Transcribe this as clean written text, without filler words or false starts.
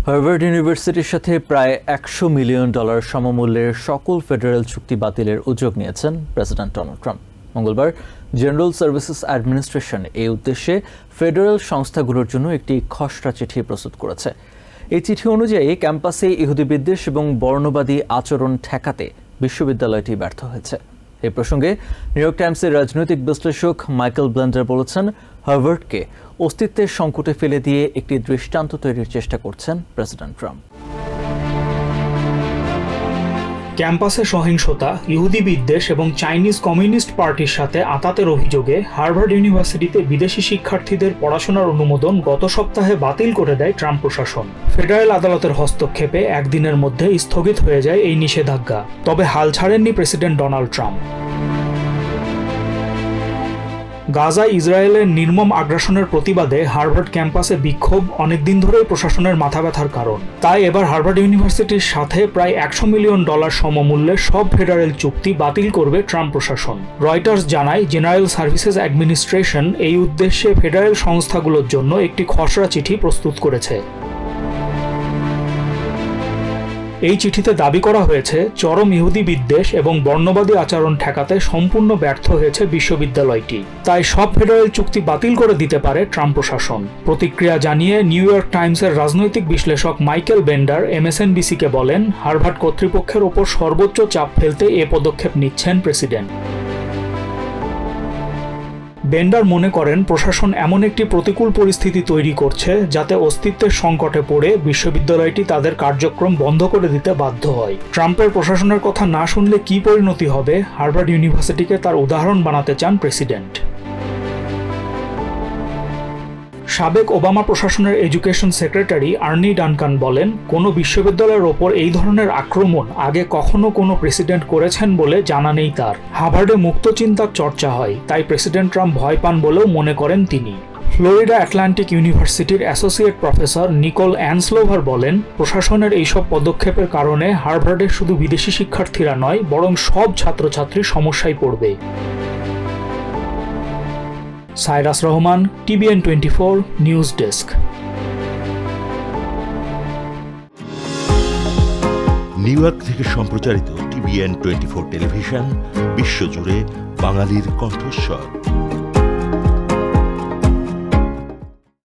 Harvard ইউনিভার্সিটির সাথে প্রায় $100 মিলিয়ন সমমূল্যের সকল ফেডারেল চুক্তি বাতিলের উদ্যোগ নিয়েছেন প্রেসিডেন্ট ডোনাল্ড ট্রাম্প। মঙ্গলবার জেনারেল সার্ভিসেস অ্যাডমিনিস্ট্রেশন এই উদ্দেশ্যে ফেডারেল সংস্থাগুলোর জন্য একটি খসড়া চিঠি প্রস্তুত করেছে। এই চিঠি অনুযায়ী ক্যাম্পাসে ইহুদি বিদ্বেষ এবং বর্ণবাদী আচরণ ঠেকাতে বিশ্ববিদ্যালয়টি ব্যর্থ হয়েছে। এ প্রসঙ্গে নিউ ইয়র্ক টাইমসের রাজনৈতিক বিশ্লেষক মাইকেল ব্লেন্ডার বলেছেন, হার্ভার্ডকে অস্তিত্বের সংকটে ফেলে দিয়ে একটি দৃষ্টান্ত তৈরির চেষ্টা করছেন প্রেসিডেন্ট ট্রাম্প। ক্যাম্পাসে সহিংসতা, ইহুদি বিদ্বেষ এবং চাইনিজ কমিউনিস্ট পার্টির সাথে আঁতাতের অভিযোগে হার্ভার্ড ইউনিভার্সিটিতে বিদেশি শিক্ষার্থীদের পড়াশোনার অনুমোদন গত সপ্তাহে বাতিল করে দেয় ট্রাম্প প্রশাসন। ফেডারেল আদালতের হস্তক্ষেপে একদিনের মধ্যে স্থগিত হয়ে যায় এই নিষেধাজ্ঞা। তবে হাল ছাড়েননি প্রেসিডেন্ট ডোনাল্ড ট্রাম্প। গাজায় ইসরায়েলের নির্মম আগ্রাসনের প্রতিবাদে হার্ভার্ড ক্যাম্পাসে বিক্ষোভ অনেকদিন ধরেই প্রশাসনের মাথা ব্যথার কারণ। তাই এবার হার্ভার্ড ইউনিভার্সিটির সাথে প্রায় $100 মিলিয়ন সমমূল্যের সব ফেডারেল চুক্তি বাতিল করবে ট্রাম্প প্রশাসন। রয়টার্স জানায়, জেনারেল সার্ভিসেস অ্যাডমিনিস্ট্রেশন এই উদ্দেশ্যে ফেডারেল সংস্থাগুলোর জন্য একটি খসড়া চিঠি প্রস্তুত করেছে। এই চিঠিতে দাবি করা হয়েছে, চরম ইহুদি বিদ্বেষ এবং বর্ণবাদী আচরণ ঠেকাতে সম্পূর্ণ ব্যর্থ হয়েছে বিশ্ববিদ্যালয়টি। তাই সব ফেডারেল চুক্তি বাতিল করে দিতে পারে ট্রাম্প প্রশাসন। প্রতিক্রিয়া জানিয়ে নিউ ইয়র্ক টাইমসের রাজনৈতিক বিশ্লেষক মাইকেল বেন্ডার MSNBC-কে বলেন, হার্ভার্ড কর্তৃপক্ষের ওপর সর্বোচ্চ চাপ ফেলতে এ পদক্ষেপ নিচ্ছেন প্রেসিডেন্ট। বেন্ডার মনে করেন, প্রশাসন এমন একটি প্রতিকূল পরিস্থিতি তৈরি করছে যাতে অস্তিত্বের সংকটে পড়ে বিশ্ববিদ্যালয়টি তাদের কার্যক্রম বন্ধ করে দিতে বাধ্য হয়। ট্রাম্পের প্রশাসনের কথা না শুনলে কী পরিণতি হবে, হার্ভার্ড ইউনিভার্সিটিকে তার উদাহরণ বানাতে চান প্রেসিডেন্ট। সাবেক ওবামা প্রশাসনের এডুকেশন সেক্রেটারি আর্নি ডানকান বলেন, কোনো বিশ্ববিদ্যালয়ের ওপর এই ধরনের আক্রমণ আগে কখনো কোনো প্রেসিডেন্ট করেছেন বলে জানা নেই তার। হার্ভার্ডে মুক্ত চিন্তার চর্চা হয়, তাই প্রেসিডেন্ট ট্রাম্প ভয় পান বলেও মনে করেন তিনি। ফ্লোরিডা অ্যাটলান্টিক ইউনিভার্সিটির অ্যাসোসিয়েট প্রফেসর নিকোল অ্যানসলোভার বলেন, প্রশাসনের এইসব পদক্ষেপের কারণে হার্ভার্ডের শুধু বিদেশি শিক্ষার্থীরা নয়, বরং সব ছাত্রছাত্রী সমস্যায় পড়বে। Cyrus Rahman, TVN 24 news desk. New York থেকে সম্প্রচারিত TVN 24 টেলিভিশন বিশ্বজুড়ে বাঙালির কণ্ঠস্বর।